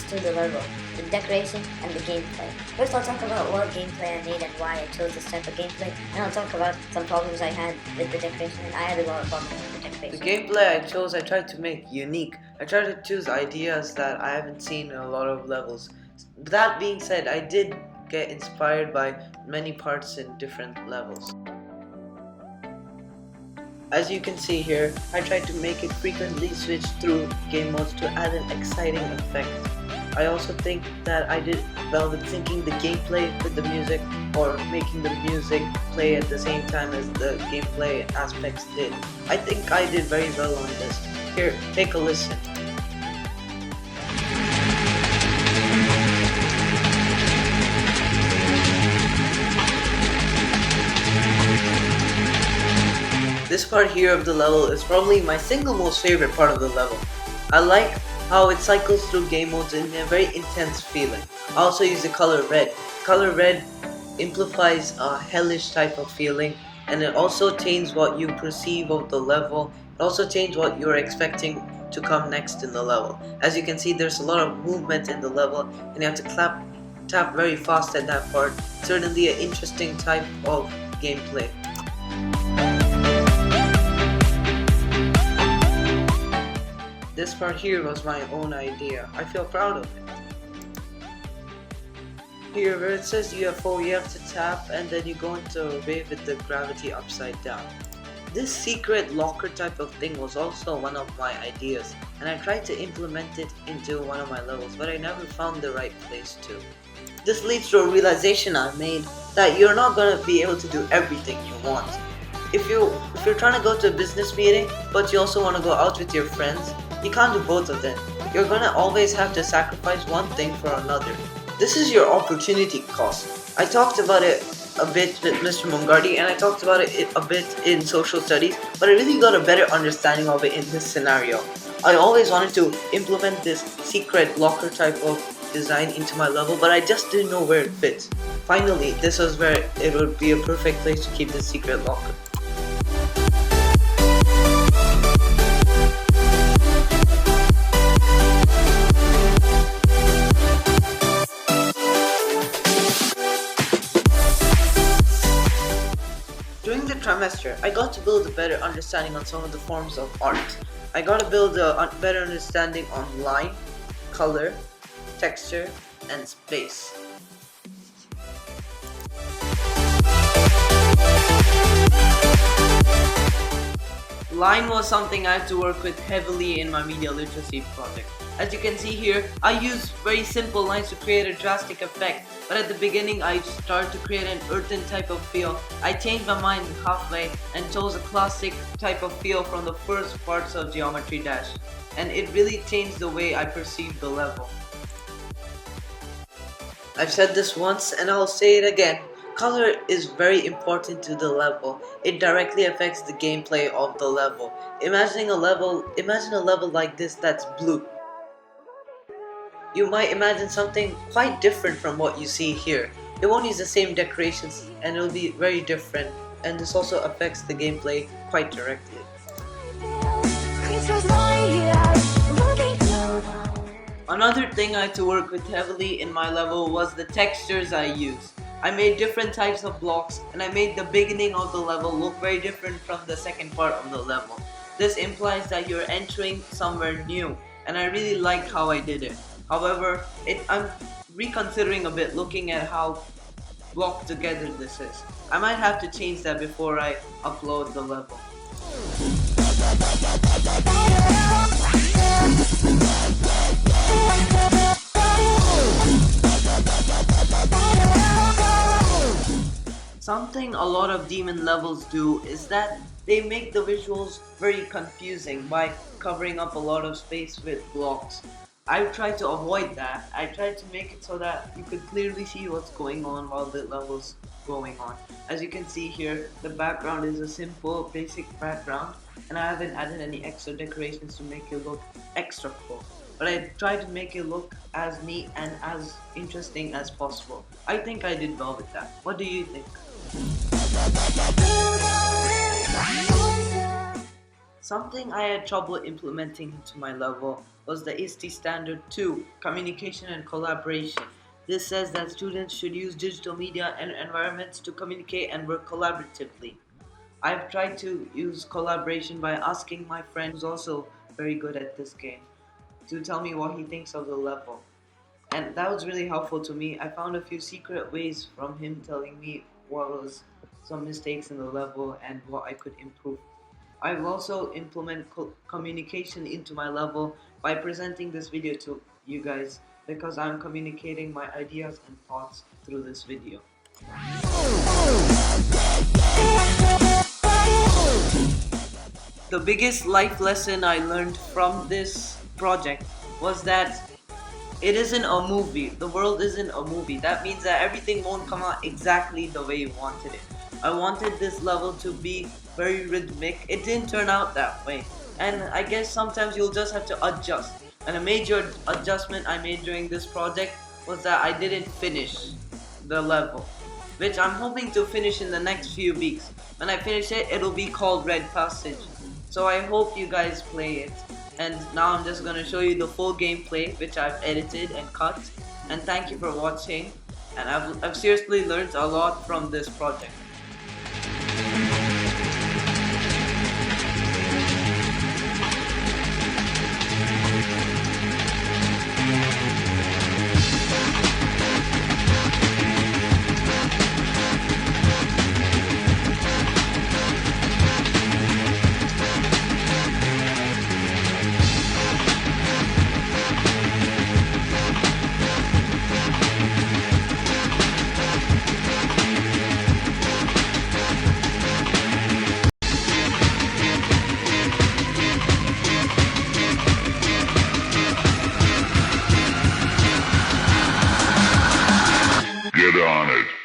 to the level, the decoration, and the gameplay. First I'll talk about what gameplay I made and why I chose this type of gameplay, and I'll talk about some problems I had with the decoration, and I had a lot of problems with the decoration. The gameplay I chose, I tried to make unique. I tried to choose ideas that I haven't seen in a lot of levels. That being said, I did get inspired by many parts in different levels. As you can see here, I tried to make it frequently switch through game modes to add an exciting effect. I also think that I did well with syncing the gameplay with the music, or making the music play at the same time as the gameplay aspects did. I think I did very well on this. Here, take a listen. This part here of the level is probably my single most favorite part of the level. I like how it cycles through game modes in a very intense feeling. I also use the color red. Color red amplifies a hellish type of feeling, and it also changes what you perceive of the level. It also changes what you're expecting to come next in the level. As you can see, there's a lot of movement in the level, and you have to tap very fast at that part. Certainly an interesting type of gameplay. This part here was my own idea. I feel proud of it. Here where it says UFO, you have to tap and then you go into a wave with the gravity upside down. This secret locker type of thing was also one of my ideas, and I tried to implement it into one of my levels, but I never found the right place to. This leads to a realization I made that you're not going to be able to do everything you want. If you're trying to go to a business meeting, but you also want to go out with your friends, you can't do both of them. You're gonna always have to sacrifice one thing for another. This is your opportunity cost. I talked about it a bit with Mr. Mungardi, and I talked about it a bit in social studies, but I really got a better understanding of it in this scenario. I always wanted to implement this secret locker type of design into my level, but I just didn't know where it fits. Finally, this was where it would be a perfect place to keep the secret locker. During the trimester, I got to build a better understanding on some of the forms of art. I got to build a better understanding on line, color, texture, and space. Line was something I had to work with heavily in my media literacy project. As you can see here, I use very simple lines to create a drastic effect, but at the beginning I started to create an earthen type of feel. I changed my mind halfway and chose a classic type of feel from the first parts of Geometry Dash, and it really changed the way I perceived the level. I've said this once and I'll say it again. Color is very important to the level. It directly affects the gameplay of the level. Imagine a level like this that's blue. You might imagine something quite different from what you see here. It won't use the same decorations and it'll be very different, and this also affects the gameplay quite directly. Another thing I had to work with heavily in my level was the textures I used. I made different types of blocks, and I made the beginning of the level look very different from the second part of the level. This implies that you're entering somewhere new, and I really like how I did it. However, I'm reconsidering a bit, looking at how blocked together this is. I might have to change that before I upload the level. Something a lot of demon levels do is that they make the visuals very confusing by covering up a lot of space with blocks. I tried to avoid that. I tried to make it so that you could clearly see what's going on while the level's going on. As you can see here, the background is a simple, basic background, and I haven't added any extra decorations to make it look extra cool. But I tried to make it look as neat and as interesting as possible. I think I did well with that. What do you think? Something I had trouble implementing into my level was the ISTE Standard 2, Communication and Collaboration. This says that students should use digital media and environments to communicate and work collaboratively. I've tried to use collaboration by asking my friend, who's also very good at this game, to tell me what he thinks of the level. And that was really helpful to me. I found a few secret ways from him telling me what was some mistakes in the level and what I could improve. I've also implemented communication into my level by presenting this video to you guys because I'm communicating my ideas and thoughts through this video. The biggest life lesson I learned from this project was that it isn't a movie. The world isn't a movie. That means that everything won't come out exactly the way you wanted it. I wanted this level to be very rhythmic. It didn't turn out that way. And I guess sometimes you'll just have to adjust. And a major adjustment I made during this project was that I didn't finish the level, which I'm hoping to finish in the next few weeks. When I finish it, it'll be called Red Passage. So I hope you guys play it. And now I'm just gonna show you the full gameplay, which I've edited and cut. And thank you for watching. And I've seriously learned a lot from this project. Get on it.